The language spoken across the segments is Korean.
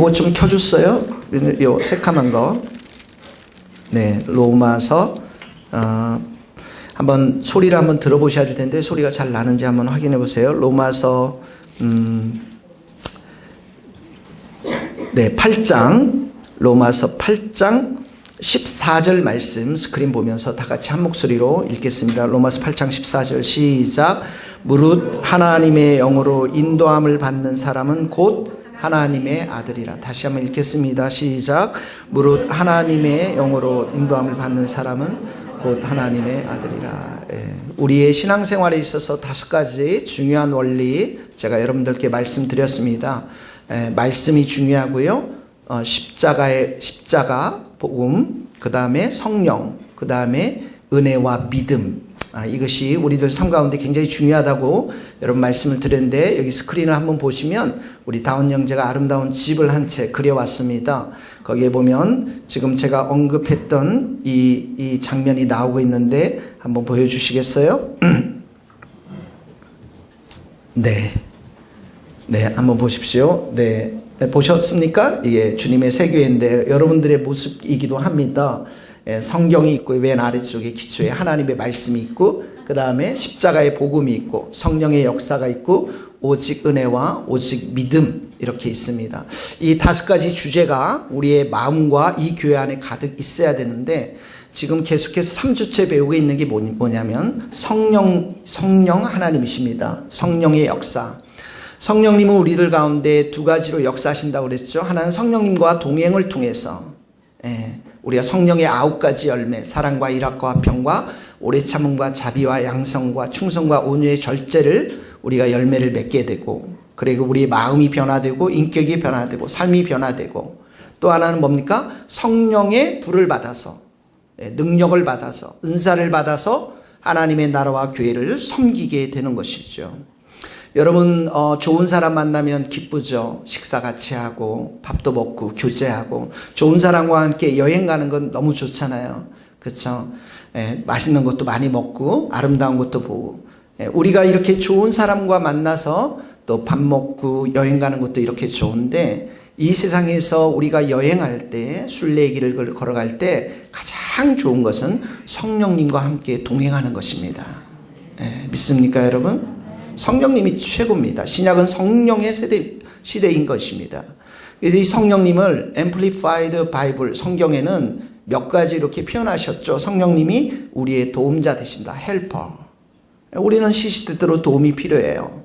이거 좀 켜줬어요? 요 새카만 거. 네, 로마서 한번 소리를 한번 들어보셔야 될 텐데 소리가 잘 나는지 한번 확인해 보세요. 로마서 네, 8장 로마서 8장 14절 말씀 스크린 보면서 다 같이 한 목소리로 읽겠습니다. 로마서 8장 14절 시작. 무릇 하나님의 영으로 인도함을 받는 사람은 곧 하나님의 아들이라. 다시 한번 읽겠습니다. 시작. 무릇 하나님의 영으로 인도함을 받는 사람은 곧 하나님의 아들이라. 우리의 신앙생활에 있어서 5가지 중요한 원리 제가 여러분들께 말씀드렸습니다. 말씀이 중요하고요. 십자가 복음, 그 다음에 성령, 그 다음에 은혜와 믿음. 이것이 우리들 삶 가운데 굉장히 중요하다고 여러분 말씀을 드렸는데 여기 스크린을 한번 보시면 우리 다운 형제가 아름다운 집을 한 채 그려왔습니다. 거기에 보면 지금 제가 언급했던 이 장면이 나오고 있는데 한번 보여주시겠어요? 네. 네, 한번 보십시오. 네. 보셨습니까? 이게 주님의 세교인데 여러분들의 모습이기도 합니다. 성경이 있고 맨 아래쪽에 기초에 하나님의 말씀이 있고 그 다음에 십자가의 복음이 있고 성령의 역사가 있고 오직 은혜와 오직 믿음 이렇게 있습니다. 이 5가지 주제가 우리의 마음과 이 교회 안에 가득 있어야 되는데 지금 계속해서 3주째 배우고 있는 게 뭐냐면 성령 하나님이십니다. 성령의 역사. 성령님은 우리들 가운데 2가지로 역사하신다고 그랬죠. 하나는 성령님과 동행을 통해서 우리가 성령의 9가지 열매, 사랑과 일학과 화평과 오래 참음과 자비와 양성과 충성과 온유의 절제를 우리가 열매를 맺게 되고, 그리고 우리의 마음이 변화되고 인격이 변화되고 삶이 변화되고, 또 하나는 뭡니까? 성령의 불을 받아서 능력을 받아서 은사를 받아서 하나님의 나라와 교회를 섬기게 되는 것이죠. 여러분 좋은 사람 만나면 기쁘죠. 식사 같이 하고 밥도 먹고 교제하고 좋은 사람과 함께 여행 가는 건 너무 좋잖아요. 그렇죠? 맛있는 것도 많이 먹고 아름다운 것도 보고 우리가 이렇게 좋은 사람과 만나서 또 밥 먹고 여행 가는 것도 이렇게 좋은데 이 세상에서 우리가 여행할 때 순례의 길을 걸어갈 때 가장 좋은 것은 성령님과 함께 동행하는 것입니다. 믿습니까 여러분? 성령님이 최고입니다. 신약은 성령의 시대인 것입니다. 그래서 이 성령님을 Amplified Bible 성경에는 몇 가지 이렇게 표현하셨죠. 성령님이 우리의 도움자 되신다. Helper. 우리는 시시때때로 도움이 필요해요.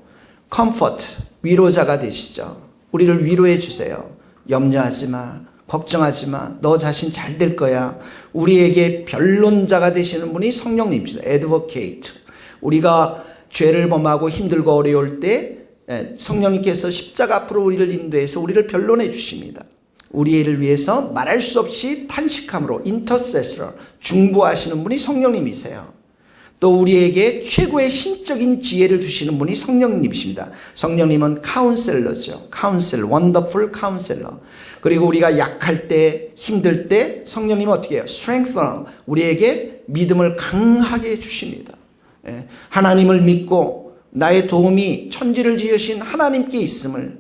Comfort. 위로자가 되시죠. 우리를 위로해 주세요. 염려하지 마. 걱정하지 마. 너 자신 잘 될 거야. 우리에게 변론자가 되시는 분이 성령님이십니다. Advocate. 우리가 죄를 범하고 힘들고 어려울 때 성령님께서 십자가 앞으로 우리를 인도해서 우리를 변론해 주십니다. 우리를 위해서 말할 수 없이 탄식함으로 intercessor 중보하시는 분이 성령님이세요. 또 우리에게 최고의 신적인 지혜를 주시는 분이 성령님이십니다. 성령님은 카운셀러죠. 카운셀러, 원더풀 카운셀러. 그리고 우리가 약할 때, 힘들 때 성령님은 어떻게 해요? strengthener, 우리에게 믿음을 강하게 해주십니다. 하나님을 믿고 나의 도움이 천지를 지으신 하나님께 있음을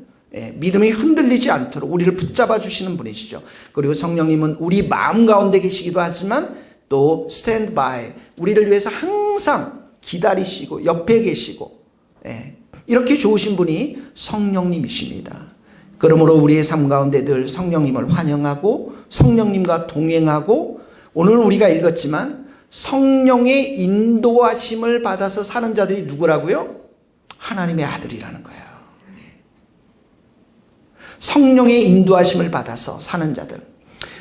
믿음이 흔들리지 않도록 우리를 붙잡아 주시는 분이시죠. 그리고 성령님은 우리 마음 가운데 계시기도 하지만 또 stand by, 우리를 위해서 항상 기다리시고 옆에 계시고 이렇게 좋으신 분이 성령님이십니다. 그러므로 우리의 삶 가운데 늘 성령님을 환영하고 성령님과 동행하고 오늘 우리가 읽었지만 성령의 인도하심을 받아서 사는 자들이 누구라고요? 하나님의 아들이라는 거예요. 성령의 인도하심을 받아서 사는 자들.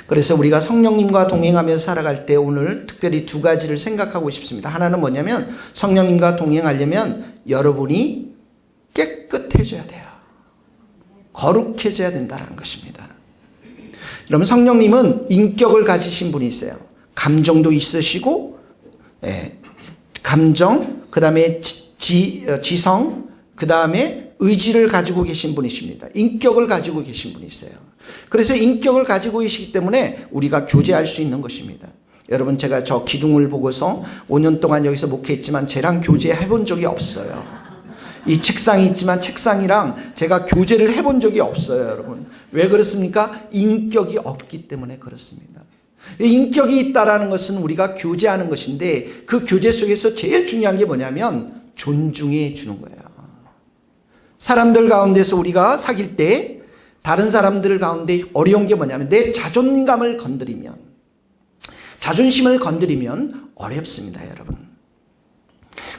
그래서 우리가 성령님과 동행하며 살아갈 때 오늘 특별히 2가지를 생각하고 싶습니다. 하나는 뭐냐면 성령님과 동행하려면 여러분이 깨끗해져야 돼요. 거룩해져야 된다는 것입니다. 여러분 성령님은 인격을 가지신 분이세요. 감정도 있으시고 감정, 그 다음에 지성, 그 다음에 의지를 가지고 계신 분이십니다. 인격을 가지고 계신 분이세요. 그래서 인격을 가지고 계시기 때문에 우리가 교제할 수 있는 것입니다. 여러분 제가 저 기둥을 보고서 5년 동안 여기서 목회했지만 쟤랑 교제해 본 적이 없어요. 이 책상이 있지만 책상이랑 제가 교제를 해본 적이 없어요, 여러분. 왜 그렇습니까? 인격이 없기 때문에 그렇습니다. 인격이 있다라는 것은 우리가 교제하는 것인데 그 교제 속에서 제일 중요한 게 뭐냐면 존중해 주는 거예요. 사람들 가운데서 우리가 사귈 때 다른 사람들 가운데 어려운 게 뭐냐면 내 자존감을 건드리면, 자존심을 건드리면 어렵습니다, 여러분.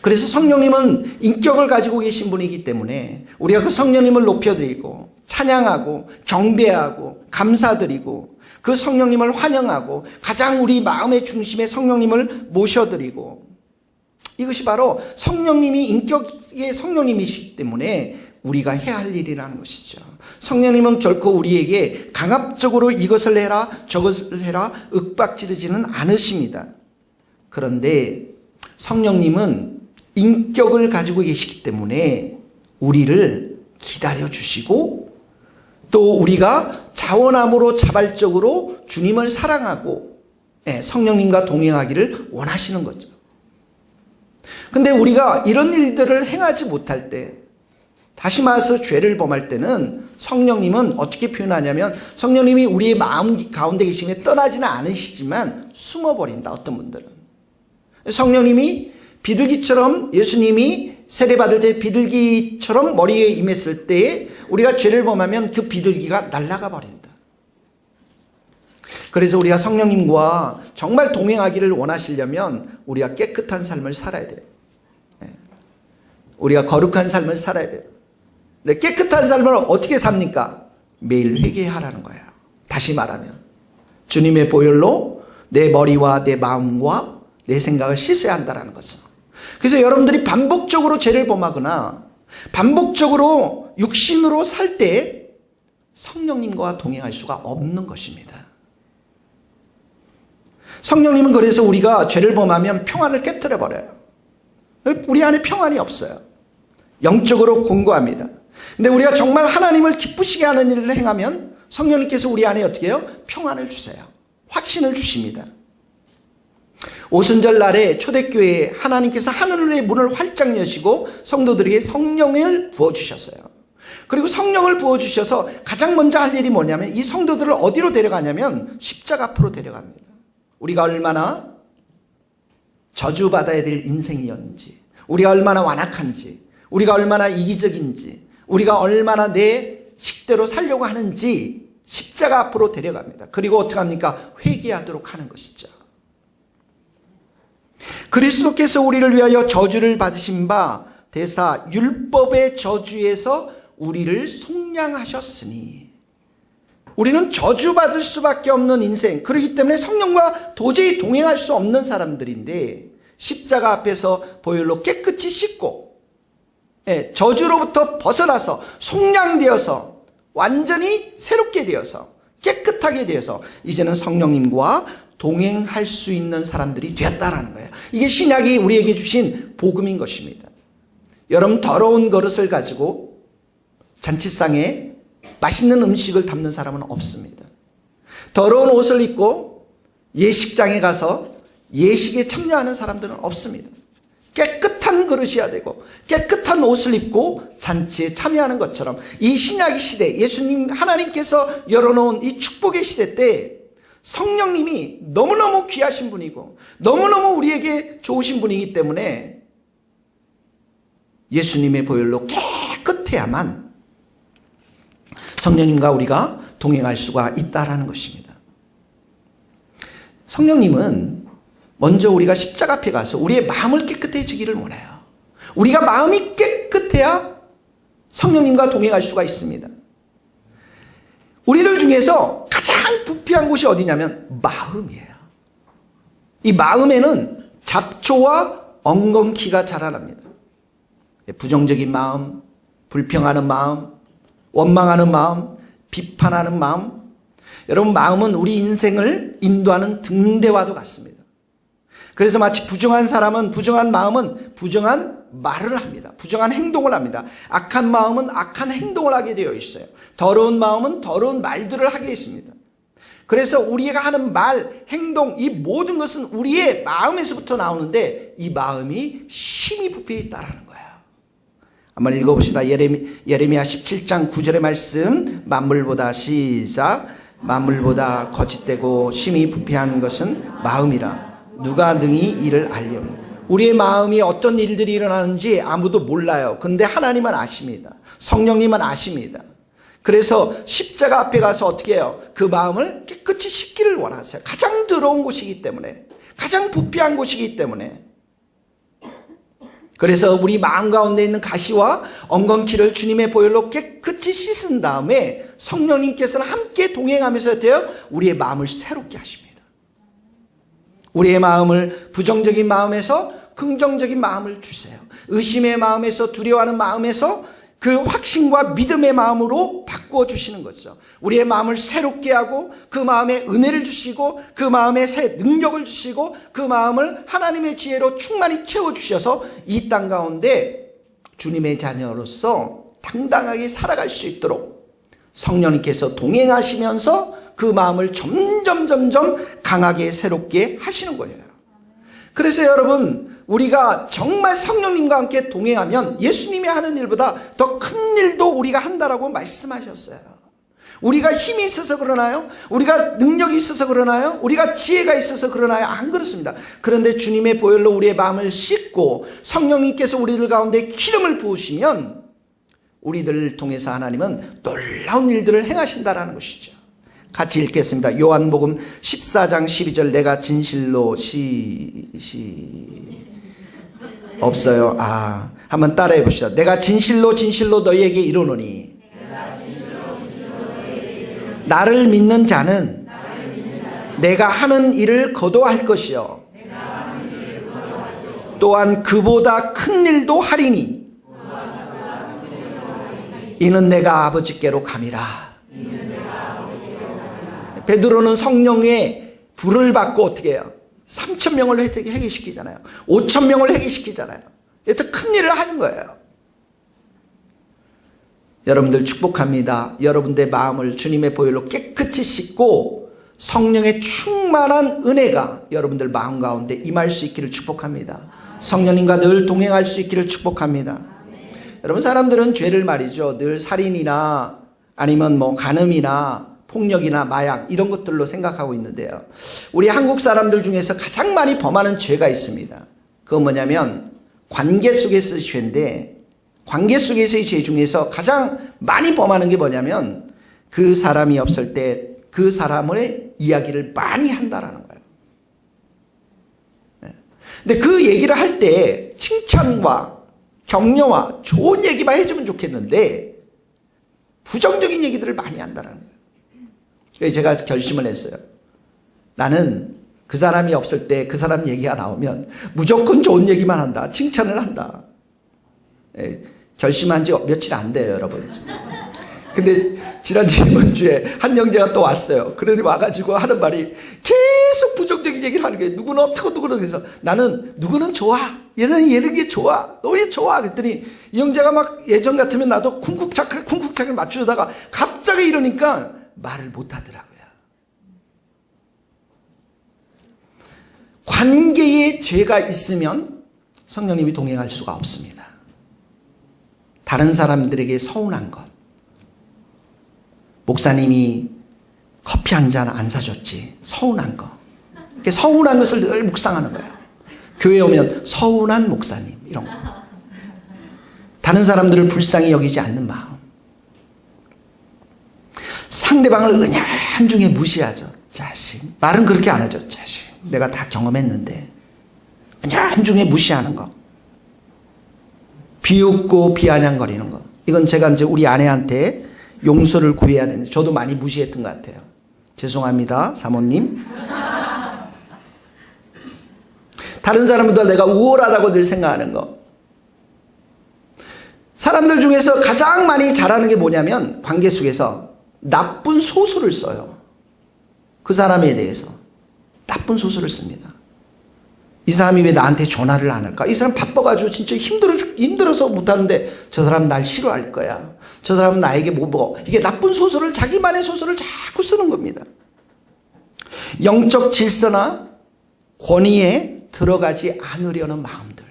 그래서 성령님은 인격을 가지고 계신 분이기 때문에 우리가 그 성령님을 높여드리고 찬양하고 경배하고 감사드리고 그 성령님을 환영하고 가장 우리 마음의 중심에 성령님을 모셔드리고, 이것이 바로 성령님이 인격의 성령님이시기 때문에 우리가 해야 할 일이라는 것이죠. 성령님은 결코 우리에게 강압적으로 이것을 해라 저것을 해라 윽박지르지는 않으십니다. 그런데 성령님은 인격을 가지고 계시기 때문에 우리를 기다려주시고 또 우리가 자원함으로 자발적으로 주님을 사랑하고 성령님과 동행하기를 원하시는 거죠. 근데 우리가 이런 일들을 행하지 못할 때, 다시 말해서 죄를 범할 때는 성령님은 어떻게 표현하냐면 성령님이 우리의 마음 가운데 계시면 떠나지는 않으시지만 숨어버린다. 어떤 분들은 성령님이 비둘기처럼, 예수님이 세례받을 때 비둘기처럼 머리에 임했을 때 우리가 죄를 범하면 그 비둘기가 날아가 버린다. 그래서 우리가 성령님과 정말 동행하기를 원하시려면 우리가 깨끗한 삶을 살아야 돼요. 우리가 거룩한 삶을 살아야 돼요. 근데 깨끗한 삶을 어떻게 삽니까? 매일 회개하라는 거예요. 다시 말하면 주님의 보혈로 내 머리와 내 마음과 내 생각을 씻어야 한다는 것은. 그래서 여러분들이 반복적으로 죄를 범하거나 반복적으로 육신으로 살 때 성령님과 동행할 수가 없는 것입니다. 성령님은 그래서 우리가 죄를 범하면 평안을 깨트려 버려요. 우리 안에 평안이 없어요. 영적으로 공고합니다. 근데 우리가 정말 하나님을 기쁘시게 하는 일을 행하면 성령님께서 우리 안에 어떻게 해요? 평안을 주세요. 확신을 주십니다. 오순절 날에 초대교회에 하나님께서 하늘의 문을 활짝 여시고 성도들에게 성령을 부어주셨어요. 그리고 성령을 부어주셔서 가장 먼저 할 일이 뭐냐면 이 성도들을 어디로 데려가냐면 십자가 앞으로 데려갑니다. 우리가 얼마나 저주받아야 될 인생이었는지, 우리가 얼마나 완악한지, 우리가 얼마나 이기적인지, 우리가 얼마나 내 식대로 살려고 하는지 십자가 앞으로 데려갑니다. 그리고 어떻게 합니까? 회개하도록 하는 것이죠. 그리스도께서 우리를 위하여 저주를 받으신 바 대사 율법의 저주에서 우리를 속량하셨으니, 우리는 저주받을 수밖에 없는 인생, 그렇기 때문에 성령과 도저히 동행할 수 없는 사람들인데 십자가 앞에서 보혈로 깨끗이 씻고 저주로부터 벗어나서 속량되어서 완전히 새롭게 되어서 깨끗하게 되어서 이제는 성령님과 동행할 수 있는 사람들이 되었다라는 거예요. 이게 신약이 우리에게 주신 복음인 것입니다. 여러분, 더러운 그릇을 가지고 잔치상에 맛있는 음식을 담는 사람은 없습니다. 더러운 옷을 입고 예식장에 가서 예식에 참여하는 사람들은 없습니다. 깨끗한 그릇이어야 되고 깨끗한 옷을 입고 잔치에 참여하는 것처럼 이 신약의 시대, 예수님 하나님께서 열어놓은 이 축복의 시대 때 성령님이 너무너무 귀하신 분이고 너무너무 우리에게 좋으신 분이기 때문에 예수님의 보혈로 깨끗해야만 성령님과 우리가 동행할 수가 있다라는 것입니다. 성령님은 먼저 우리가 십자가 앞에 가서 우리의 마음을 깨끗해지기를 원해요. 우리가 마음이 깨끗해야 성령님과 동행할 수가 있습니다. 우리들 중에서 가장 부패한 곳이 어디냐면 마음이에요. 이 마음에는 잡초와 엉겅퀴가 자라납니다. 부정적인 마음, 불평하는 마음, 원망하는 마음, 비판하는 마음. 여러분, 마음은 우리 인생을 인도하는 등대와도 같습니다. 그래서 마치 부정한 사람은, 부정한 마음은 부정한 말을 합니다. 부정한 행동을 합니다. 악한 마음은 악한 행동을 하게 되어 있어요. 더러운 마음은 더러운 말들을 하게 있습니다. 그래서 우리가 하는 말, 행동, 이 모든 것은 우리의 마음에서부터 나오는데 이 마음이 심히 부패해 있다라는 거예요. 한번 읽어봅시다. 예레미야 17장 9절의 말씀. 만물보다 시작. 만물보다 거짓되고 심히 부패한 것은 마음이라. 누가 능히 이를 알렴. 우리의 마음이 어떤 일들이 일어나는지 아무도 몰라요. 근데 하나님은 아십니다. 성령님은 아십니다. 그래서 십자가 앞에 가서 어떻게 해요? 그 마음을 깨끗이 씻기를 원하세요. 가장 더러운 곳이기 때문에, 가장 부패한 곳이기 때문에. 그래서 우리 마음 가운데 있는 가시와 엉겅퀴를 주님의 보혈로 깨끗이 씻은 다음에 성령님께서는 함께 동행하면서 어때요? 우리의 마음을 새롭게 하십니다. 우리의 마음을 부정적인 마음에서 긍정적인 마음을 주세요. 의심의 마음에서 두려워하는 마음에서 그 확신과 믿음의 마음으로 바꾸어 주시는 거죠. 우리의 마음을 새롭게 하고 그 마음에 은혜를 주시고 그 마음에 새 능력을 주시고 그 마음을 하나님의 지혜로 충만히 채워주셔서 이 땅 가운데 주님의 자녀로서 당당하게 살아갈 수 있도록 성령님께서 동행하시면서 그 마음을 점점 강하게 새롭게 하시는 거예요. 그래서 여러분, 우리가 정말 성령님과 함께 동행하면 예수님이 하는 일보다 더 큰 일도 우리가 한다라고 말씀하셨어요. 우리가 힘이 있어서 그러나요? 우리가 능력이 있어서 그러나요? 우리가 지혜가 있어서 그러나요? 안 그렇습니다. 그런데 주님의 보혈로 우리의 마음을 씻고 성령님께서 우리들 가운데 기름을 부으시면 우리들을 통해서 하나님은 놀라운 일들을 행하신다라는 것이죠. 같이 읽겠습니다. 요한복음 14장 12절. 내가 진실로 없어요. 한번 따라해 봅시다. 내가 진실로 너희에게 이르노니 나를 믿는 자는 내가 하는 일을 거둬할 것이요 또한 그보다 큰 일도 하리니 이는 내가 아버지께로 감이라. 베드로는 성령의 불을 받고 어떻게 해요? 3,000명을 회개시키잖아요. 5,000명을 회개시키잖아요. 이렇게 큰 일을 하는 거예요. 여러분들 축복합니다. 여러분들의 마음을 주님의 보혈로 깨끗이 씻고 성령의 충만한 은혜가 여러분들 마음 가운데 임할 수 있기를 축복합니다. 성령님과 늘 동행할 수 있기를 축복합니다. 여러분, 사람들은 죄를 말이죠, 늘 살인이나 아니면 간음이나 폭력이나 마약 이런 것들로 생각하고 있는데요, 우리 한국 사람들 중에서 가장 많이 범하는 죄가 있습니다. 그건 뭐냐면 관계 속에서의 죄인데, 관계 속에서의 죄 중에서 가장 많이 범하는 게 뭐냐면 그 사람이 없을 때 그 사람의 이야기를 많이 한다라는 거예요. 근데 그 얘기를 할 때 칭찬과 격려와 좋은 얘기만 해주면 좋겠는데 부정적인 얘기들을 많이 한다라는 거예요. 그래서 제가 결심을 했어요. 나는 그 사람이 없을 때 그 사람 얘기가 나오면 무조건 좋은 얘기만 한다. 칭찬을 한다. 결심한 지 며칠 안 돼요, 여러분. 근데 지난주 이번 주에 한 형제가 또 왔어요. 그래서 와가지고 하는 말이 계속 부정적인 얘기를 하는 거예요. 누구는 어떻고 누구는. 그래서 나는 누구는 좋아. 얘는 게 좋아. 너 왜 좋아? 그랬더니 이 형제가 막 예전 같으면 나도 쿵쿵착을 맞추다가 갑자기 이러니까 말을 못 하더라고요. 관계에 죄가 있으면 성령님이 동행할 수가 없습니다. 다른 사람들에게 서운한 것. 목사님이 커피 한 잔 안 사줬지. 서운한 거. 이렇게 서운한 것을 늘 묵상하는 거예요. 교회 오면 서운한 목사님 이런 거. 다른 사람들을 불쌍히 여기지 않는 마음. 상대방을 은연중에 무시하죠. 자식. 말은 그렇게 안 하죠. 자식. 내가 다 경험했는데. 은연중에 무시하는 거. 비웃고 비아냥거리는 거. 이건 제가 이제 우리 아내한테 용서를 구해야 되는데 저도 많이 무시했던 것 같아요. 죄송합니다, 사모님. 다른 사람보다 내가 우월하다고 늘 생각하는 거. 사람들 중에서 가장 많이 잘하는 게 뭐냐면 관계 속에서 나쁜 소설을 써요. 그 사람에 대해서 나쁜 소설을 씁니다. 이 사람이 왜 나한테 전화를 안 할까? 이 사람 바빠가지고 진짜 힘들어서 못하는데 저 사람 날 싫어할 거야. 저 사람은 나에게 이게 나쁜 소설을, 자기만의 소설을 자꾸 쓰는 겁니다. 영적 질서나 권위에 들어가지 않으려는 마음들.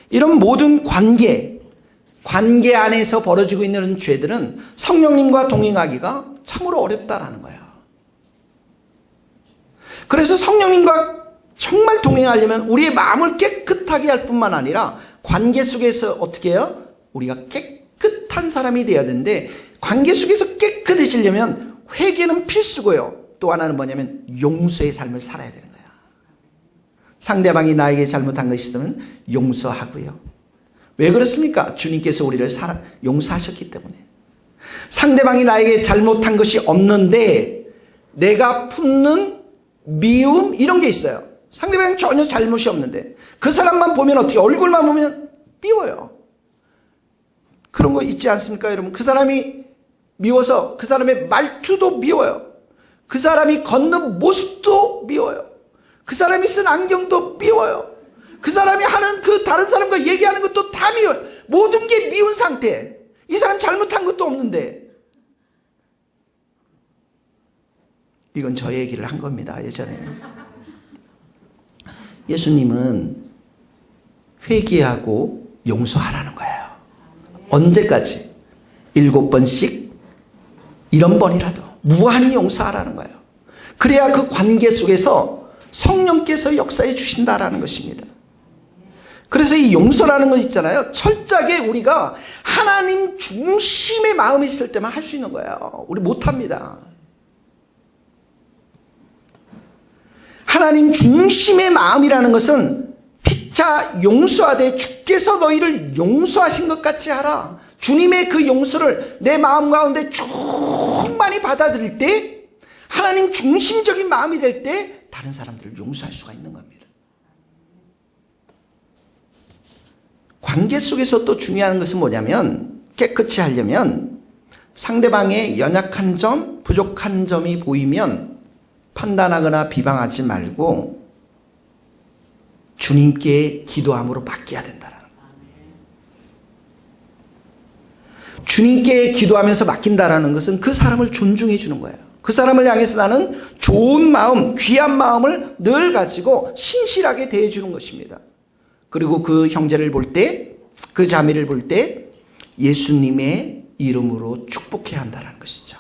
이런 모든 관계, 관계 안에서 벌어지고 있는 죄들은 성령님과 동행하기가 참으로 어렵다라는 거예요. 그래서 성령님과 정말 동행하려면 우리의 마음을 깨끗하게 할 뿐만 아니라 관계 속에서 어떻게 해요? 우리가 깨끗한 사람이 되어야 되는데, 관계 속에서 깨끗해지려면 회개는 필수고요. 또 하나는 뭐냐면 용서의 삶을 살아야 되는 거예요. 상대방이 나에게 잘못한 것이 있으면 용서하고요. 왜 그렇습니까? 주님께서 우리를 용서하셨기 때문에. 상대방이 나에게 잘못한 것이 없는데 내가 품는 미움 이런 게 있어요. 상대방이 전혀 잘못이 없는데 그 사람만 보면 어떻게, 얼굴만 보면 미워요. 그런 거 있지 않습니까, 여러분? 그 사람이 미워서 그 사람의 말투도 미워요. 그 사람이 걷는 모습도 미워요. 그 사람이 쓴 안경도 미워요. 그 사람이 하는 그 다른 사람과 얘기하는 것도 다 미워요. 모든 게 미운 상태. 이 사람 잘못한 것도 없는데. 이건 저 얘기를 한 겁니다, 예전에. 예수님은 회개하고 용서하라는 거예요. 언제까지? 7번씩 1번이라도 무한히 용서하라는 거예요. 그래야 그 관계 속에서 성령께서 역사해 주신다라는 것입니다. 그래서 이 용서라는 것 있잖아요. 철저하게 우리가 하나님 중심의 마음이 있을 때만 할 수 있는 거예요. 우리 못합니다. 하나님 중심의 마음이라는 것은 피차 용서하되 주께서 너희를 용서하신 것 같이 하라. 주님의 그 용서를 내 마음 가운데 충만히 받아들일 때, 하나님 중심적인 마음이 될 때 다른 사람들을 용서할 수가 있는 겁니다. 관계 속에서 또 중요한 것은 뭐냐면, 깨끗이 하려면 상대방의 연약한 점, 부족한 점이 보이면 판단하거나 비방하지 말고 주님께 기도함으로 맡겨야 된다는 거예요. 주님께 기도하면서 맡긴다라는 것은 그 사람을 존중해 주는 거예요. 그 사람을 향해서 나는 좋은 마음, 귀한 마음을 늘 가지고 신실하게 대해 주는 것입니다. 그리고 그 형제를 볼 때, 그 자매를 볼 때 예수님의 이름으로 축복해야 한다는 것이죠.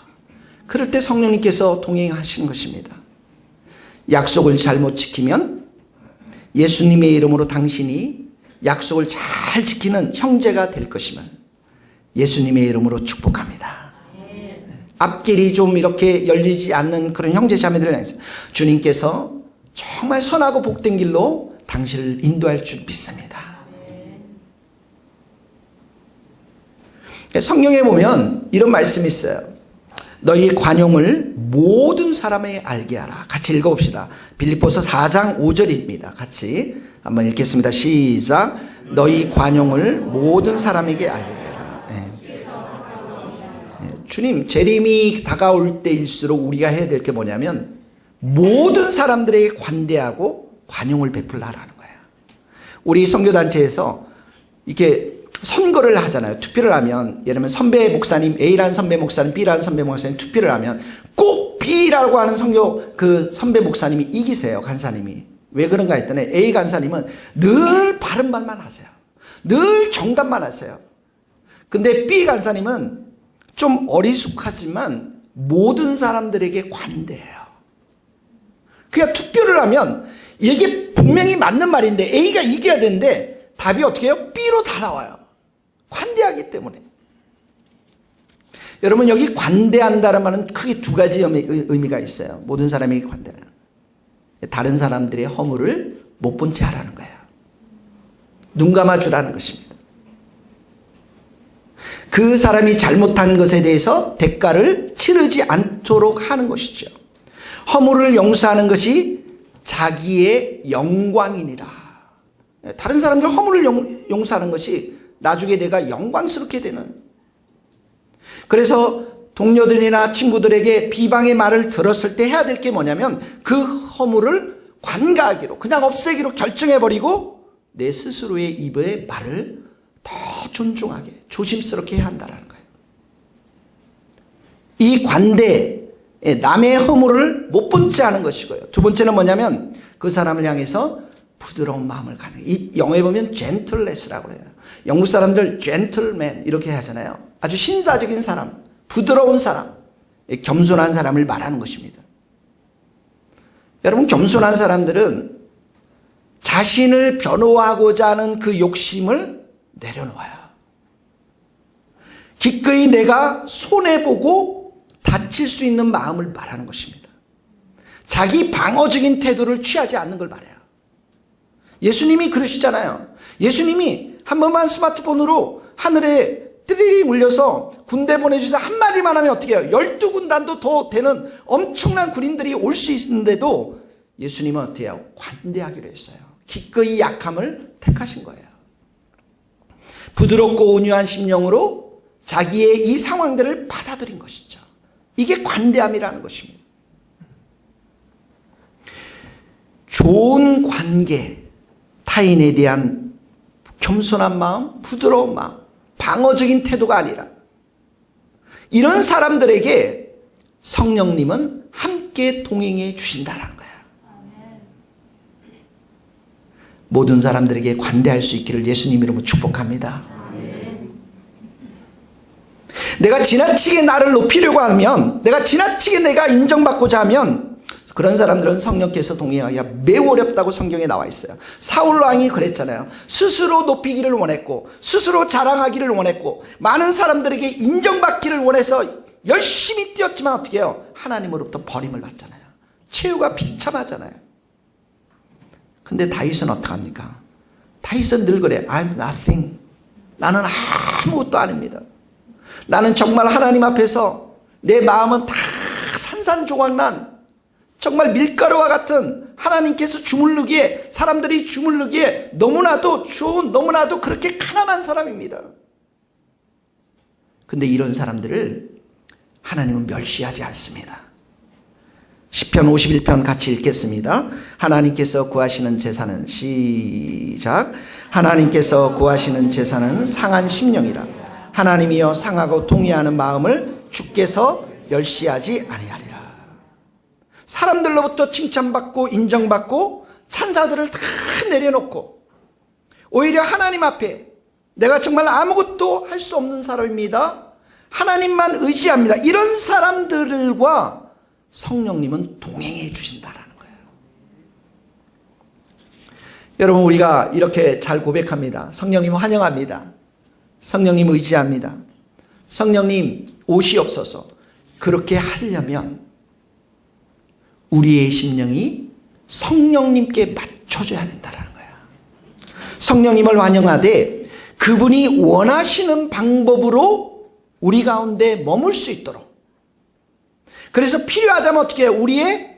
그럴 때 성령님께서 동행하시는 것입니다. 약속을 잘못 지키면 예수님의 이름으로 당신이 약속을 잘 지키는 형제가 될 것이면 예수님의 이름으로 축복합니다. 앞길이 좀 이렇게 열리지 않는 그런 형제 자매들을 향해서 주님께서 정말 선하고 복된 길로 당신을 인도할 줄 믿습니다. 성경에 보면 이런 말씀이 있어요. 너희 관용을 모든 사람에게 알게 하라. 같이 읽어봅시다. 빌립보서 4장 5절입니다. 같이 한번 읽겠습니다. 시작. 너희 관용을 모든 사람에게 알게 하라. 네. 주님 재림이 다가올 때일수록 우리가 해야 될 게 뭐냐면 모든 사람들에게 관대하고 관용을 베풀라라는 거예요. 우리 선교단체에서 이렇게 선거를 하잖아요. 투표를 하면, 예를 들면 선배 목사님, A라는 선배 목사님, B라는 선배 목사님 투표를 하면 꼭 B라고 하는 그 선배 목사님이 이기세요, 간사님이. 왜 그런가 했더니 A 간사님은 늘 바른 말만 하세요. 늘 정답만 하세요. 근데 B 간사님은 좀 어리숙하지만 모든 사람들에게 관대해요. 그러니까 투표를 하면 이게 분명히 맞는 말인데 A가 이겨야 되는데 답이 어떻게 해요? B로 다 나와요. 관대하기 때문에. 여러분 여기 관대한다는 말은 크게 두 가지 의미가 있어요. 모든 사람에게 관대하다. 다른 사람들의 허물을 못 본 채 하라는 거예요. 눈 감아주라는 것입니다. 그 사람이 잘못한 것에 대해서 대가를 치르지 않도록 하는 것이죠. 허물을 용서하는 것이 자기의 영광이니라. 다른 사람들 허물을 용서하는 것이 나중에 내가 영광스럽게 되는. 그래서 동료들이나 친구들에게 비방의 말을 들었을 때 해야 될 게 뭐냐면 그 허물을 관가하기로, 그냥 없애기로 결정해버리고 내 스스로의 입의 말을 더 존중하게, 조심스럽게 해야 한다는 거예요. 이 관대, 남의 허물을 못 본 채 하는 것이고요. 두 번째는 뭐냐면 그 사람을 향해서 부드러운 마음을 가는. 이 영어에 보면 gentleness라고 해요. 영국 사람들 gentleman 이렇게 하잖아요. 아주 신사적인 사람, 부드러운 사람, 겸손한 사람을 말하는 것입니다. 여러분, 겸손한 사람들은 자신을 변호하고자 하는 그 욕심을 내려놓아요. 기꺼이 내가 손해보고 다칠 수 있는 마음을 말하는 것입니다. 자기 방어적인 태도를 취하지 않는 걸 말해요. 예수님이 그러시잖아요. 예수님이 한 번만 스마트폰으로 하늘에 띠리링 울려서 군대 보내주셔서 한마디만 하면 어떻게 해요? 12군단도 더 되는 엄청난 군인들이 올 수 있는데도 예수님은 어떻게 해요? 관대하기로 했어요. 기꺼이 약함을 택하신 거예요. 부드럽고 온유한 심령으로 자기의 이 상황들을 받아들인 것이죠. 이게 관대함이라는 것입니다. 좋은 관계, 타인에 대한 겸손한 마음, 부드러운 마음, 방어적인 태도가 아니라 이런 사람들에게 성령님은 함께 동행해 주신다라는 거예요. 모든 사람들에게 관대할 수 있기를 예수님 이름으로 축복합니다. 내가 지나치게 나를 높이려고 하면, 내가 지나치게 내가 인정받고자 하면 그런 사람들은 성령께서 동행하기가 매우 어렵다고 성경에 나와 있어요. 사울 왕이 그랬잖아요. 스스로 높이기를 원했고 스스로 자랑하기를 원했고 많은 사람들에게 인정받기를 원해서 열심히 뛰었지만 어떻게 해요? 하나님으로부터 버림을 받잖아요. 최후가 비참하잖아요. 근데 다윗은 어떡합니까? 다윗은 늘 그래. I'm nothing. 나는 아무것도 아닙니다. 나는 정말 하나님 앞에서 내 마음은 다 산산조각난 정말 밀가루와 같은 하나님께서 주물르기에, 사람들이 주물르기에 너무나도 좋은, 너무나도 그렇게 가난한 사람입니다. 근데 이런 사람들을 하나님은 멸시하지 않습니다. 시편 51편 같이 읽겠습니다. 하나님께서 구하시는 제사는, 시작. 하나님께서 구하시는 제사는 상한 심령이라. 하나님이여 상하고 통회하는 마음을 주께서 멸시하지 아니하리라. 사람들로부터 칭찬받고 인정받고 찬사들을 다 내려놓고 오히려 하나님 앞에 내가 정말 아무것도 할 수 없는 사람입니다. 하나님만 의지합니다. 이런 사람들과 성령님은 동행해 주신다라는 거예요. 여러분, 우리가 이렇게 잘 고백합니다. 성령님 환영합니다. 성령님 의지합니다. 성령님 오시옵소서. 그렇게 하려면 우리의 심령이 성령님께 맞춰져야 된다는 거야. 성령님을 환영하되 그분이 원하시는 방법으로 우리 가운데 머물 수 있도록. 그래서 필요하다면 어떻게 해요? 우리의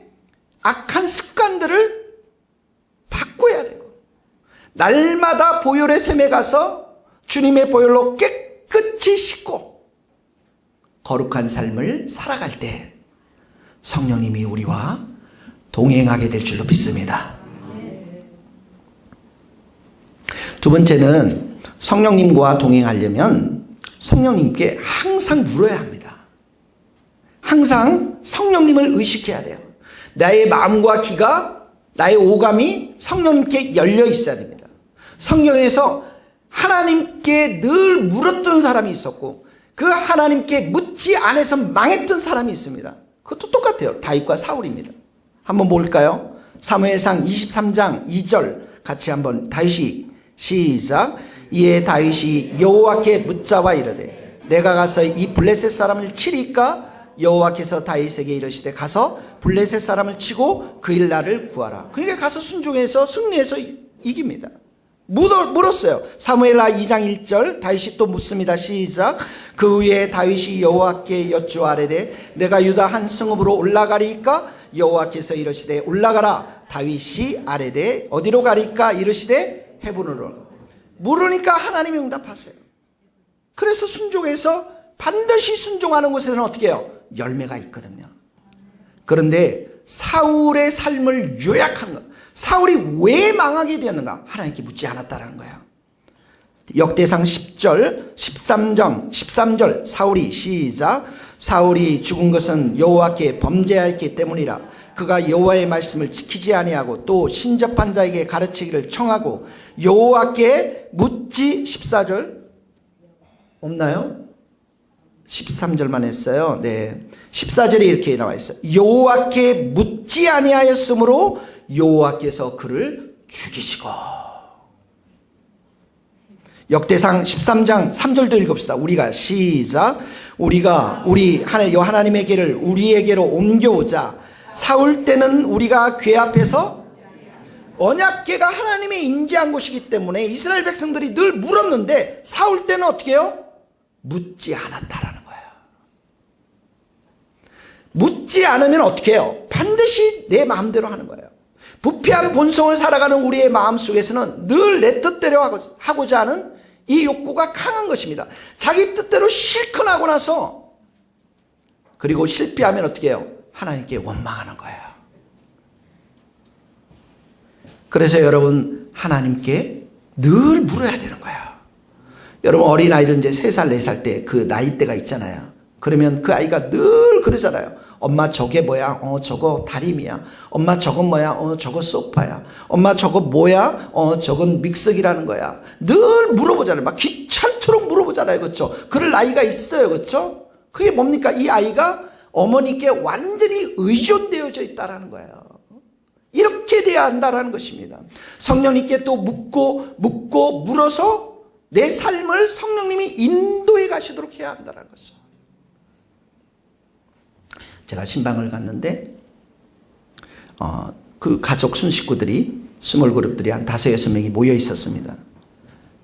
악한 습관들을 바꿔야 되고, 날마다 보혈의 샘에 가서 주님의 보혈로 깨끗이 씻고 거룩한 삶을 살아갈 때 성령님이 우리와 동행하게 될 줄로 믿습니다. 두 번째는 성령님과 동행하려면 성령님께 항상 물어야 합니다. 항상 성령님을 의식해야 돼요. 나의 마음과 귀가, 나의 오감이 성령님께 열려 있어야 됩니다. 성경에서 하나님께 늘 물었던 사람이 있었고 그 하나님께 묻지 않아서 망했던 사람이 있습니다. 그것도 똑같아요. 다윗과 사울입니다. 한번 볼까요? 사무엘상 23장 2절 같이 한번 다윗이 시작. 이에 다윗이 여호와께 묻자와 이르되 내가 가서 이 블레셋 사람을 치리까? 여호와께서 다윗에게 이르시되 가서 블레셋 사람을 치고 그 일 나를 구하라. 그러니까 가서 순종해서 승리해서 이깁니다. 물었어요. 사무엘하 2장 1절 다윗이 또 묻습니다. 시작. 그 후에 다윗이 여호와께 여쭈아래되 내가 유다 한 성읍으로 올라가리까? 여호와께서 이르시되 올라가라. 다윗이 아래되 어디로 가리까? 이르시되 헤브론으로. 물으니까 하나님이 응답하세요. 그래서 순종해서 반드시 순종하는 곳에서는 어떻게 해요? 열매가 있거든요. 그런데 사울의 삶을 요약한 것, 사울이 왜 망하게 되었는가? 하나님께 묻지 않았다는 거예요. 역대상 10절 13절 사울이 시작. 사울이 죽은 것은 여호와께 범죄하였기 때문이라. 그가 여호와의 말씀을 지키지 아니하고 또 신접한 자에게 가르치기를 청하고 여호와께 묻지 14절 없나요? 13절만 했어요. 네. 14절에 이렇게 나와 있어요. 여호와께 묻지 아니하였으므로 여호와께서 그를 죽이시고. 역대상 13장 3절도 읽읍시다. 우리가 시작. 우리가 우리 하나님의 길을 우리에게로 옮겨오자. 사울 때는 우리가 궤 앞에서 언약궤가 하나님의 임재한 곳이기 때문에 이스라엘 백성들이 늘 물었는데 사울 때는 어떻게 해요? 묻지 않았다라는 거예요. 묻지 않으면 어떻게 해요? 반드시 내 마음대로 하는 거예요. 부패한 본성을 살아가는 우리의 마음속에서는 늘 내 뜻대로 하고자 하는 이 욕구가 강한 것입니다. 자기 뜻대로 실컷 하고 나서 그리고 실패하면 어떻게 해요? 하나님께 원망하는 거예요. 그래서 여러분 하나님께 늘 물어야 되는 거예요. 여러분 어린아이들 이제 3살 4살 때 그 나이대가 있잖아요. 그러면 그 아이가 늘 그러잖아요. 엄마 저게 뭐야? 저거 다림이야. 엄마 저건 뭐야? 저거 소파야. 엄마 저거 뭐야? 저건 믹서기라는 거야. 늘 물어보잖아요. 막 귀찮도록 물어보잖아요. 그렇죠? 그럴 나이가 있어요. 그렇죠? 그게 뭡니까? 이 아이가 어머니께 완전히 의존되어져 있다라는 거예요. 이렇게 돼야 한다라는 것입니다. 성령님께 또 묻고 물어서 내 삶을 성령님이 인도해 가시도록 해야 한다는 것이죠. 제가 신방을 갔는데 그 가족 순식구들이 스몰 그룹들이 한 5-6명이 모여 있었습니다.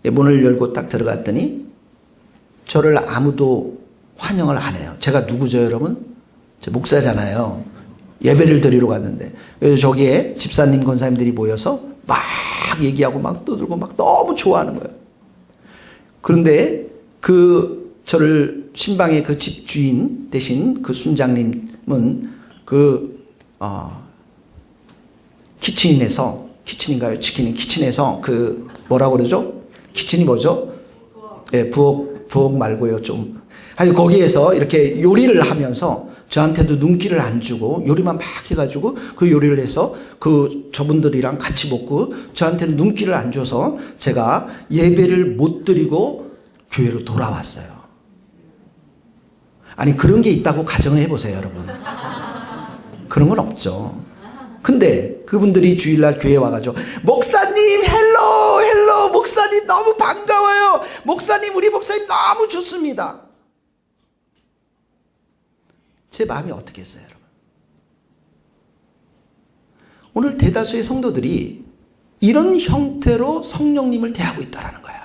문을 열고 딱 들어갔더니 저를 아무도 환영을 안 해요. 제가 누구죠 여러분? 저 목사잖아요. 예배를 드리러 갔는데 그래서 저기에 집사님 권사님들이 모여서 막 얘기하고 막 떠들고 막 너무 좋아하는 거예요. 그런데 그 저를 신방의 그 집 주인 대신 그 순장님은 그 키친인가요? 그 뭐라고 그러죠? 키친이 뭐죠? 예, 부엌 말고요 좀. 아니 거기에서 이렇게 요리를 하면서 저한테도 눈길을 안 주고 요리만 막 해가지고 그 요리를 해서 그 저분들이랑 같이 먹고 저한테는 눈길을 안 줘서 제가 예배를 못 드리고 교회로 돌아왔어요. 아니 그런 게 있다고 가정을 해보세요 여러분. 그런 건 없죠. 근데 그분들이 주일날 교회에 와가지고 목사님 헬로 목사님 너무 반가워요. 목사님 우리 목사님 너무 좋습니다. 제 마음이 어떻겠어요 여러분? 오늘 대다수의 성도들이 이런 형태로 성령님을 대하고 있다는 거예요.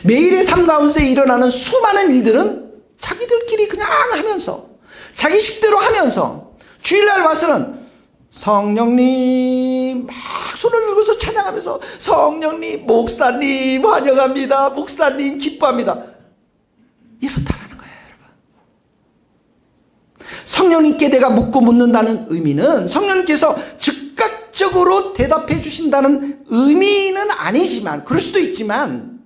매일의 삶 가운데 일어나는 수많은 일들은 자기들끼리 그냥 하면서 자기 식대로 하면서 주일날 와서는 성령님 막 손을 들고서 찬양하면서 성령님 목사님 환영합니다. 목사님 기뻐합니다. 이렇다라는 거예요 여러분. 성령님께 내가 묻는다는 의미는 성령님께서 즉각적으로 대답해 주신다는 의미는 아니지만 그럴 수도 있지만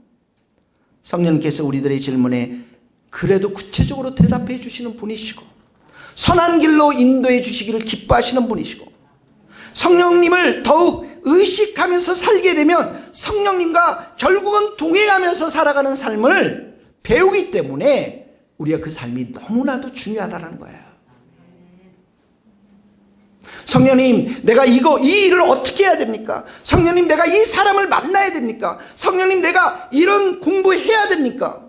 성령님께서 우리들의 질문에 그래도 구체적으로 대답해 주시는 분이시고 선한 길로 인도해 주시기를 기뻐하시는 분이시고 성령님을 더욱 의식하면서 살게 되면 성령님과 결국은 동행하면서 살아가는 삶을 배우기 때문에 우리가 그 삶이 너무나도 중요하다는 거예요. 성령님 내가 이 일을 어떻게 해야 됩니까? 성령님 내가 이 사람을 만나야 됩니까? 성령님 내가 이런 공부해야 됩니까?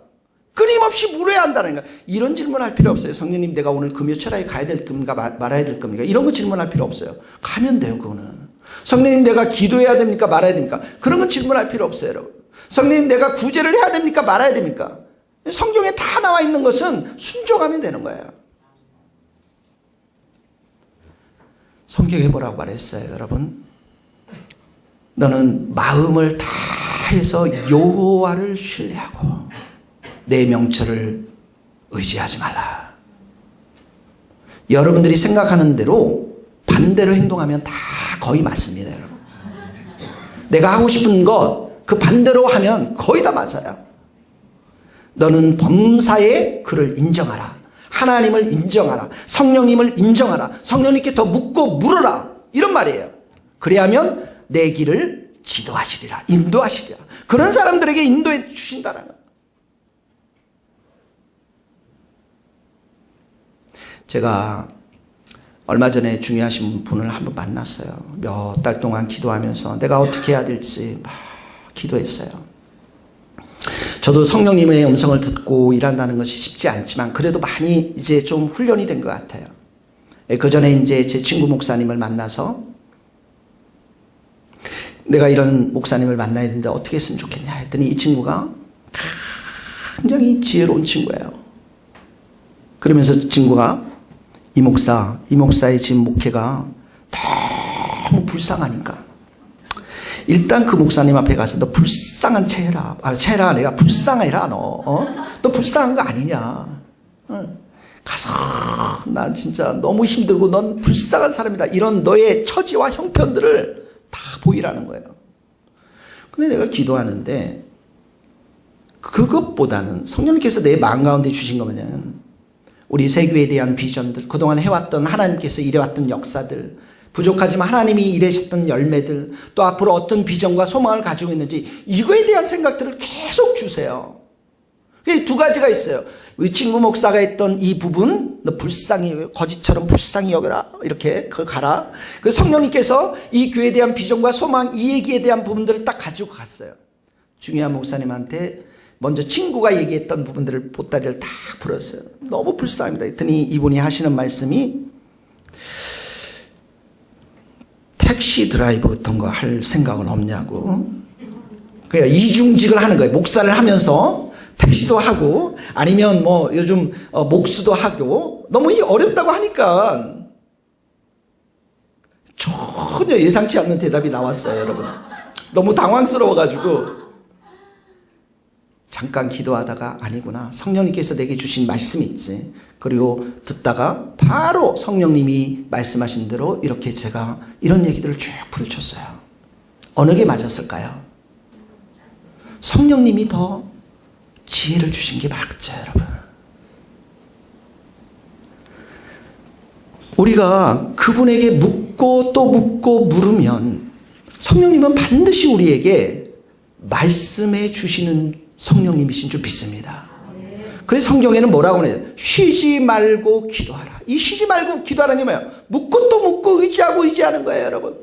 끊임없이 물어야 한다는 거예요. 이런 질문할 필요 없어요. 성령님 내가 오늘 금요철에 가야 될 겁니까? 말아야 될 겁니까? 이런 거 질문할 필요 없어요. 가면 돼요 그거는. 성령님 내가 기도해야 됩니까? 말아야 됩니까? 그런 건 질문할 필요 없어요 여러분. 성령님 내가 구제를 해야 됩니까? 말아야 됩니까? 성경에 다 나와 있는 것은 순종하면 되는 거예요. 성경에 뭐라고 말했어요 여러분? 너는 마음을 다해서 여호와를 신뢰하고 내 명철을 의지하지 말라. 여러분들이 생각하는 대로 반대로 행동하면 다 거의 맞습니다 여러분. 내가 하고 싶은 것 그 반대로 하면 거의 다 맞아요. 너는 범사에 그를 인정하라. 하나님을 인정하라. 성령님을 인정하라. 성령님께 더 묻고 물어라. 이런 말이에요. 그래야면 내 길을 지도하시리라. 인도하시리라. 그런 사람들에게 인도해 주신다는 거예요. 제가 얼마 전에 중요하신 분을 한번 만났어요. 몇 달 동안 기도하면서 내가 어떻게 해야 될지 막 기도했어요. 저도 성령님의 음성을 듣고 일한다는 것이 쉽지 않지만 그래도 많이 이제 좀 훈련이 된 것 같아요. 그 전에 이제 제 친구 목사님을 만나서 내가 이런 목사님을 만나야 되는데 어떻게 했으면 좋겠냐 했더니 이 친구가 굉장히 지혜로운 친구예요. 그러면서 친구가 이 목사의 지금 목회가 너무 불쌍하니까 일단 그 목사님 앞에 가서 너 불쌍한 채 해라. 채라 내가 불쌍해라 너. 너 불쌍한 거 아니냐. 가서 난 진짜 너무 힘들고 넌 불쌍한 사람이다. 이런 너의 처지와 형편들을 다 보이라는 거예요. 근데 내가 기도하는데 그것보다는 성령님께서 내 마음 가운데 주신 거면 우리 세교에 대한 비전들, 그동안 해왔던 하나님께서 일해왔던 역사들, 부족하지만 하나님이 일하셨던 열매들, 또 앞으로 어떤 비전과 소망을 가지고 있는지 이거에 대한 생각들을 계속 주세요. 두 가지가 있어요. 우리 친구 목사가 했던 이 부분, 너 불쌍히 거짓처럼 불쌍히 여겨라. 이렇게 가라. 그 성령님께서 이 교회에 대한 비전과 소망, 이 얘기에 대한 부분들을 딱 가지고 갔어요. 중요한 목사님한테 먼저 친구가 얘기했던 부분들을 보따리를 다 풀었어요. 너무 불쌍합니다. 했더니 이분이 하시는 말씀이 택시 드라이버 같은 거 할 생각은 없냐고. 그러니까 이중직을 하는 거예요. 목사를 하면서 택시도 하고 아니면 뭐 요즘 목수도 하고 너무 어렵다고 하니까 전혀 예상치 않는 대답이 나왔어요, 여러분. 너무 당황스러워가지고 잠깐 기도하다가 아니구나. 성령님께서 내게 주신 말씀이 있지. 그리고 듣다가 바로 성령님이 말씀하신 대로 이렇게 제가 이런 얘기들을 쭉 풀어줬어요. 어느 게 맞았을까요? 성령님이 더 지혜를 주신 게 맞죠, 여러분. 우리가 그분에게 묻고 또 묻고 물으면 성령님은 반드시 우리에게 말씀해 주시는 성령님이신 줄 믿습니다. 그래서 성경에는 뭐라고 해요? 쉬지 말고 기도하라. 이 쉬지 말고 기도하라는 게 뭐예요? 묻고 또 묻고 의지하고 의지하는 거예요, 여러분.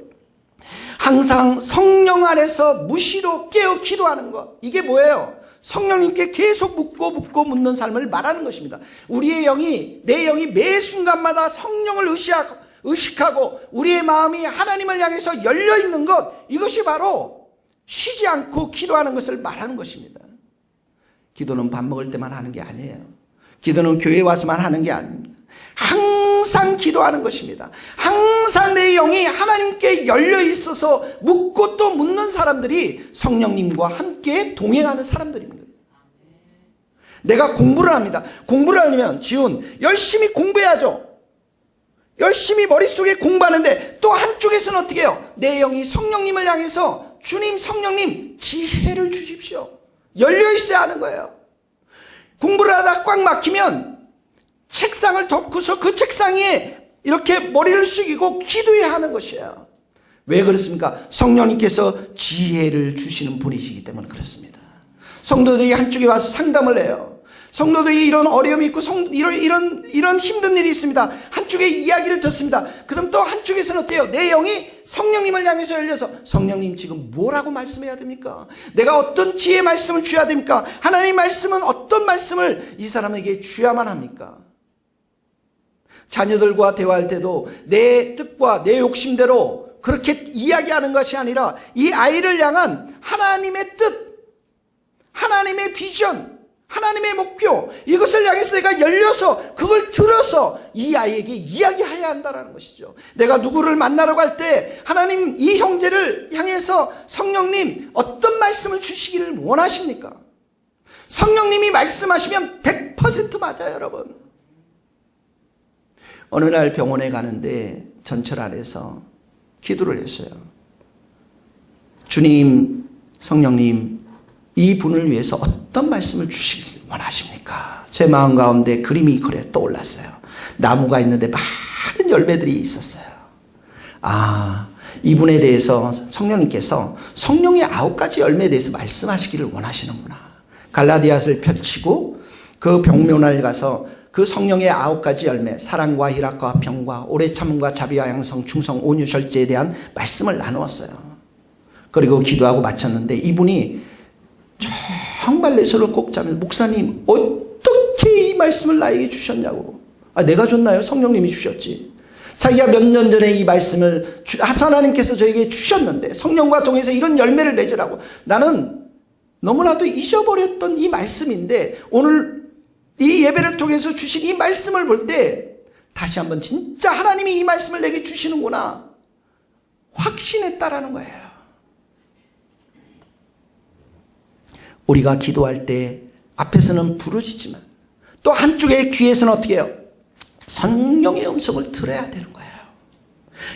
항상 성령 안에서 무시로 깨어 기도하는 것. 이게 뭐예요? 성령님께 계속 묻고 묻고 묻는 삶을 말하는 것입니다. 우리의 영이, 내 영이 매 순간마다 성령을 의식하고 우리의 마음이 하나님을 향해서 열려있는 것, 이것이 바로 쉬지 않고 기도하는 것을 말하는 것입니다. 기도는 밥 먹을 때만 하는 게 아니에요. 기도는 교회에 와서만 하는 게 아닙니다. 항상 기도하는 것입니다. 항상 내 영이 하나님께 열려 있어서 묻고 또 묻는 사람들이 성령님과 함께 동행하는 사람들입니다. 내가 공부를 합니다. 공부를 하려면 지훈 열심히 공부해야죠. 열심히 머릿속에 공부하는데 또 한쪽에서는 어떻게 해요? 내 영이 성령님을 향해서 주님, 성령님 지혜를 주십시오. 열려 있어야 하는 거예요. 공부를 하다가 꽉 막히면 책상을 덮고서 그 책상 위에 이렇게 머리를 숙이고 기도해야 하는 것이에요. 왜 그렇습니까? 성령님께서 지혜를 주시는 분이시기 때문에 그렇습니다. 성도들이 한쪽에 와서 상담을 해요. 성도들이 이런 어려움이 있고 이런 힘든 일이 있습니다. 한쪽에 이야기를 듣습니다. 그럼 또 한쪽에서는 어때요? 내 영이 성령님을 향해서 열려서 성령님 지금 뭐라고 말씀해야 됩니까? 내가 어떤 지혜의 말씀을 주어야 됩니까? 하나님 말씀은 어떤 말씀을 이 사람에게 주어야만 합니까? 자녀들과 대화할 때도 내 뜻과 내 욕심대로 그렇게 이야기하는 것이 아니라 이 아이를 향한 하나님의 뜻, 하나님의 비전, 하나님의 목표, 이것을 향해서 내가 열려서 그걸 들어서 이 아이에게 이야기해야 한다는 것이죠. 내가 누구를 만나러 갈 때 하나님 이 형제를 향해서 성령님 어떤 말씀을 주시기를 원하십니까? 성령님이 말씀하시면 100% 맞아요, 여러분. 어느 날 병원에 가는데 전철 안에서 기도를 했어요. 주님, 성령님, 이 분을 위해서 어떤 말씀을 주시길 원하십니까? 제 마음 가운데 그림이 그래 떠올랐어요. 나무가 있는데 많은 열매들이 있었어요. 아, 이분에 대해서 성령님께서 성령의 9가지 열매에 대해서 말씀하시기를 원하시는구나. 갈라디아서를 펼치고 그 벽면을 가서 그 성령의 9가지 열매, 사랑과 희락과 평과 오래 참음과 자비와 양성, 충성, 온유, 절제에 대한 말씀을 나누었어요. 그리고 기도하고 마쳤는데 이분이 정말 내 손을 꼭 잡으면서 목사님 어떻게 이 말씀을 나에게 주셨냐고. 아, 내가 줬나요? 성령님이 주셨지. 자기가 몇 년 전에 이 말씀을 하나님께서 저에게 주셨는데 성령과 통해서 이런 열매를 맺으라고. 나는 너무나도 잊어버렸던 이 말씀인데 오늘 이 예배를 통해서 주신 이 말씀을 볼 때 다시 한번 진짜 하나님이 이 말씀을 내게 주시는구나 확신했다라는 거예요. 우리가 기도할 때 앞에서는 부르짖지만 또 한쪽의 귀에서는 어떻게 해요? 성령의 음성을 들어야 되는 거예요.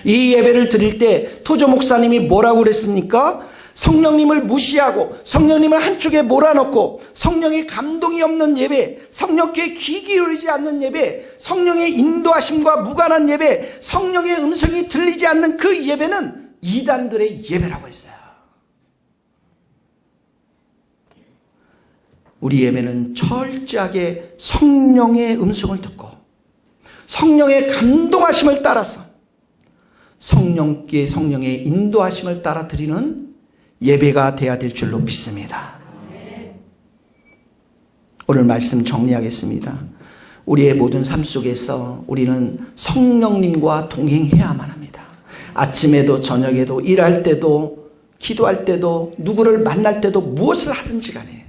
이 예배를 드릴 때 토조 목사님이 뭐라고 그랬습니까? 성령님을 무시하고 성령님을 한쪽에 몰아넣고 성령의 감동이 없는 예배, 성령께 귀 기울이지 않는 예배, 성령의 인도하심과 무관한 예배, 성령의 음성이 들리지 않는 그 예배는 이단들의 예배라고 했어요. 우리 예배는 철저하게 성령의 음성을 듣고 성령의 감동하심을 따라서 성령의 인도하심을 따라 드리는 예배가 되어야 될 줄로 믿습니다. 오늘 말씀 정리하겠습니다. 우리의 모든 삶 속에서 우리는 성령님과 동행해야만 합니다. 아침에도 저녁에도 일할 때도 기도할 때도 누구를 만날 때도 무엇을 하든지 간에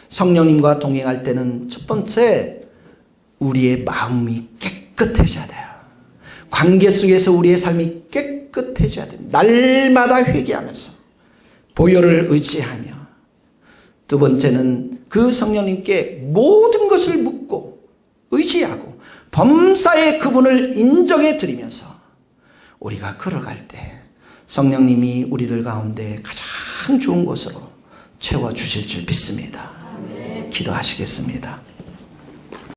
성령님과 동행할 때는 첫 번째 우리의 마음이 깨끗해져야 돼요. 관계 속에서 우리의 삶이 깨끗해져야 됩니다. 날마다 회개하면서 보혈을 의지하며 두 번째는 그 성령님께 모든 것을 묻고 의지하고 범사의 그분을 인정해 드리면서 우리가 걸어갈 때 성령님이 우리들 가운데 가장 좋은 곳으로 채워주실 줄 믿습니다. 기도하시겠습니다.